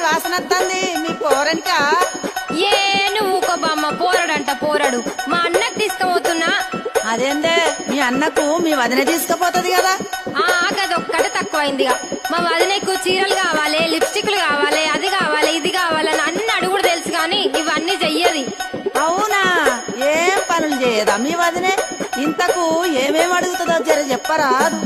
వాసన వస్తుంది మీ పోరనికా? ఏ నువ్వు ఒక బామ్మ పోరడంట పోరడు మా అన్నకు తీసుకుపోతున్నా. అదేందే మీ అన్నకు మీ వదిన తీసుకుపోతుంది కదా? గదొక్కటే తక్కువైందిగా. మా వదినకు చీరలు కావాలి, లిప్స్టిక్లు కావాలి, అది కావాలి ఇది కావాలని అన్ని అడుగుడు తెలుసు గాని ఇవన్నీ చెయ్యది. అవునా? ఏం పనులు చేయదా మీ వదినే? ఇంతకు ఏమేం అడుగుతుందో జర చెప్పరాదు.